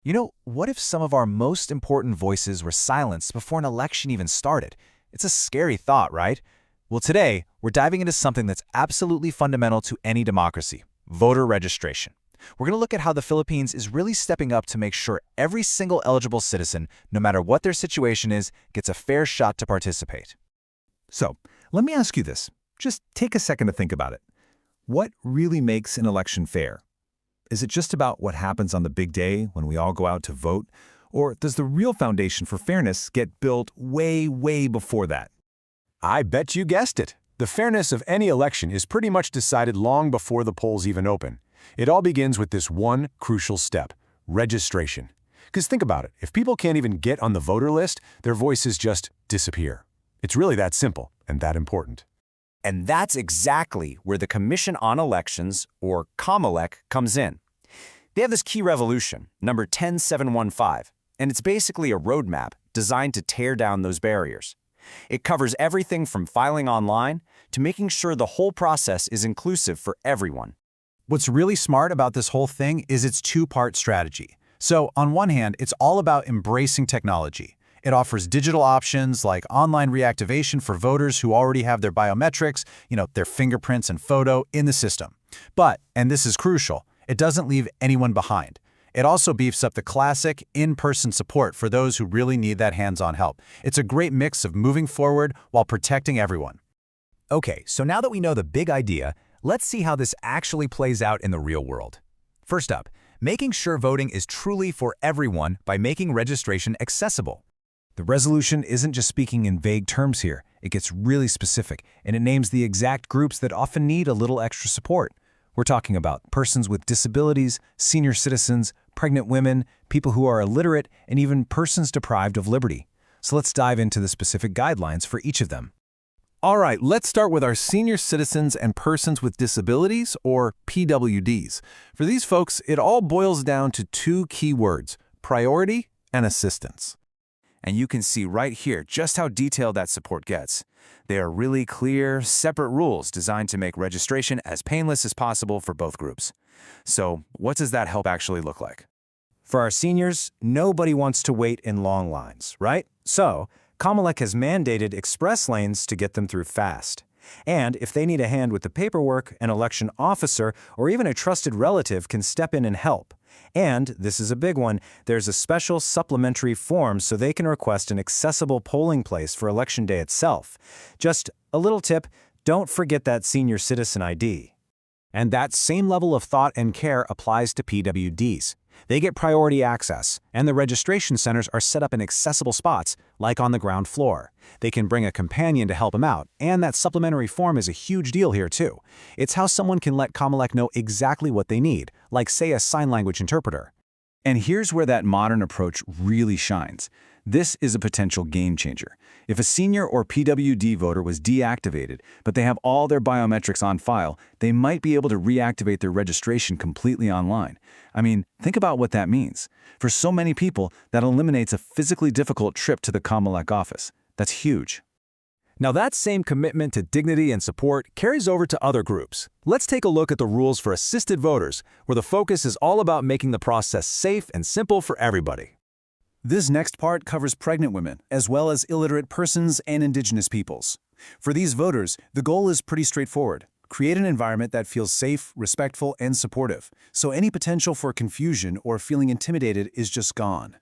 What if some of our most important voices were silenced before an election even started? It's a scary thought, right? Well, today, we're diving into something that's absolutely fundamental to any democracy: voter registration. We're going to look at how the Philippines is really stepping up to make sure every single eligible citizen, no matter what their situation is, gets a fair shot to participate. So, let me ask you this. Just take a second to think about it. What really makes an election fair? Is it just about what happens on the big day when we all go out to vote? Or does the real foundation for fairness get built way, way before that? I bet you guessed it. The fairness of any election is pretty much decided long before the polls even open. It all begins with this one crucial step: registration. Because think about it, if people can't even get on the voter list, their voices just disappear. It's really that simple and that important. And that's exactly where the Commission on Elections, or COMELEC, comes in. They have this key revolution, number 10715, and it's basically a roadmap designed to tear down those barriers. It covers everything from filing online to making sure the whole process is inclusive for everyone. What's really smart about this whole thing is its two-part strategy. So, on one hand, it's all about embracing technology. It offers digital options like online reactivation for voters who already have their biometrics, their fingerprints and photo in the system. But, and this is crucial, it doesn't leave anyone behind. It also beefs up the classic in-person support for those who really need that hands-on help. It's a great mix of moving forward while protecting everyone. Okay, so now that we know the big idea, let's see how this actually plays out in the real world. First up, making sure voting is truly for everyone by making registration accessible. The resolution isn't just speaking in vague terms here. It gets really specific, and it names the exact groups that often need a little extra support. We're talking about persons with disabilities, senior citizens, pregnant women, people who are illiterate, and even persons deprived of liberty. So let's dive into the specific guidelines for each of them. All right, let's start with our senior citizens and persons with disabilities, or PWDs. For these folks, it all boils down to two key words: priority and assistance. And you can see right here just how detailed that support gets. They are really clear, separate rules designed to make registration as painless as possible for both groups. So, what does that help actually look like? For our seniors, nobody wants to wait in long lines, right? So, COMELEC has mandated express lanes to get them through fast. And if they need a hand with the paperwork, an election officer or even a trusted relative can step in and help. And, this is a big one, there's a special supplementary form so they can request an accessible polling place for Election Day itself. Just a little tip, don't forget that senior citizen ID. And that same level of thought and care applies to PWDs. They get priority access, and the registration centers are set up in accessible spots, like on the ground floor. They can bring a companion to help them out, and that supplementary form is a huge deal here too. It's how someone can let COMELEC know exactly what they need, like say a sign language interpreter. And here's where that modern approach really shines. This is a potential game changer. If a senior or PWD voter was deactivated, but they have all their biometrics on file, they might be able to reactivate their registration completely online. I mean, think about what that means. For so many people, that eliminates a physically difficult trip to the COMELEC office. That's huge. Now that same commitment to dignity and support carries over to other groups. Let's take a look at the rules for assisted voters, where the focus is all about making the process safe and simple for everybody. This next part covers pregnant women, as well as illiterate persons and indigenous peoples. For these voters, the goal is pretty straightforward. Create an environment that feels safe, respectful, and supportive, so any potential for confusion or feeling intimidated is just gone.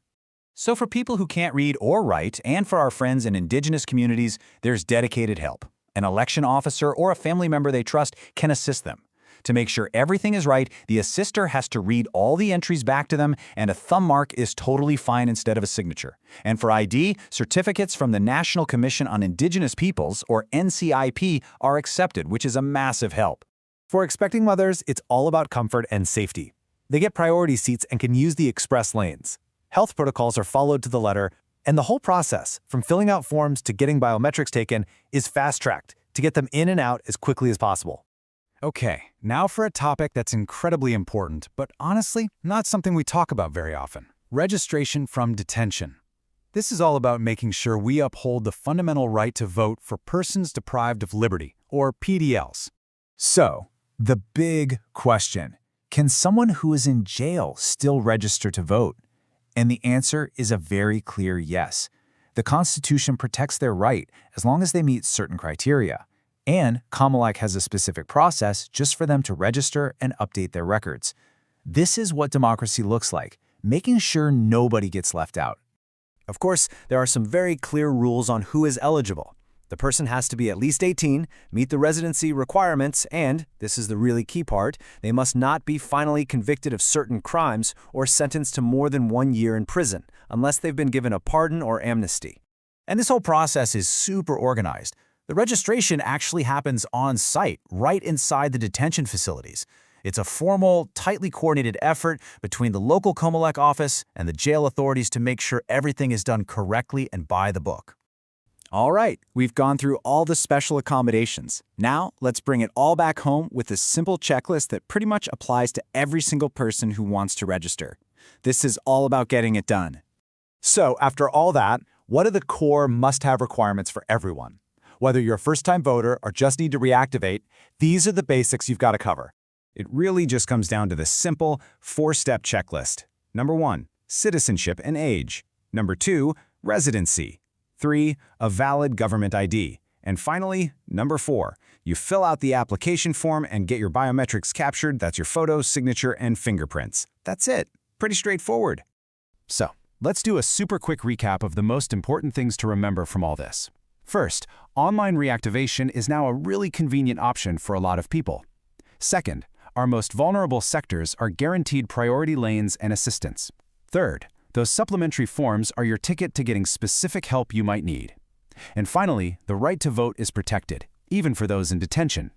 So for people who can't read or write, and for our friends in indigenous communities, there's dedicated help. An election officer or a family member they trust can assist them. To make sure everything is right, the assister has to read all the entries back to them, and a thumb mark is totally fine instead of a signature. And for ID, certificates from the National Commission on Indigenous Peoples, or NCIP, are accepted, which is a massive help. For expecting mothers, it's all about comfort and safety. They get priority seats and can use the express lanes. Health protocols are followed to the letter, and the whole process, from filling out forms to getting biometrics taken, is fast-tracked to get them in and out as quickly as possible. Okay, now for a topic that's incredibly important, but honestly, not something we talk about very often: registration from detention. This is all about making sure we uphold the fundamental right to vote for persons deprived of liberty, or PDLs. So, the big question: can someone who is in jail still register to vote? And the answer is a very clear yes. The Constitution protects their right as long as they meet certain criteria. And Comelec has a specific process just for them to register and update their records. This is what democracy looks like, making sure nobody gets left out. Of course, there are some very clear rules on who is eligible. The person has to be at least 18, meet the residency requirements, and, this is the really key part, they must not be finally convicted of certain crimes or sentenced to more than 1 year in prison, unless they've been given a pardon or amnesty. And this whole process is super organized. The registration actually happens on site, right inside the detention facilities. It's a formal, tightly coordinated effort between the local Comelec office and the jail authorities to make sure everything is done correctly and by the book. All right, we've gone through all the special accommodations. Now, let's bring it all back home with a simple checklist that pretty much applies to every single person who wants to register. This is all about getting it done. So, after all that, what are the core must-have requirements for everyone? Whether you're a first-time voter or just need to reactivate, these are the basics you've got to cover. It really just comes down to the simple 4-step checklist. Number 1, citizenship and age. Number 2, residency. 3, a valid government ID. And finally, number 4, you fill out the application form and get your biometrics captured. That's your photo, signature, and fingerprints. That's it. Pretty straightforward. So, let's do a super quick recap of the most important things to remember from all this. First, online reactivation is now a really convenient option for a lot of people. Second, our most vulnerable sectors are guaranteed priority lanes and assistance. Third, those supplementary forms are your ticket to getting specific help you might need. And finally, the right to vote is protected, even for those in detention.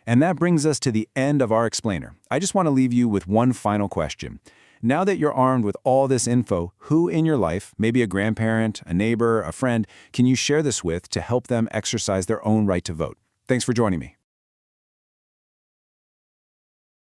And that brings us to the end of our explainer. I just want to leave you with one final question. Now that you're armed with all this info, who in your life, maybe a grandparent, a neighbor, a friend, can you share this with to help them exercise their own right to vote? Thanks for joining me.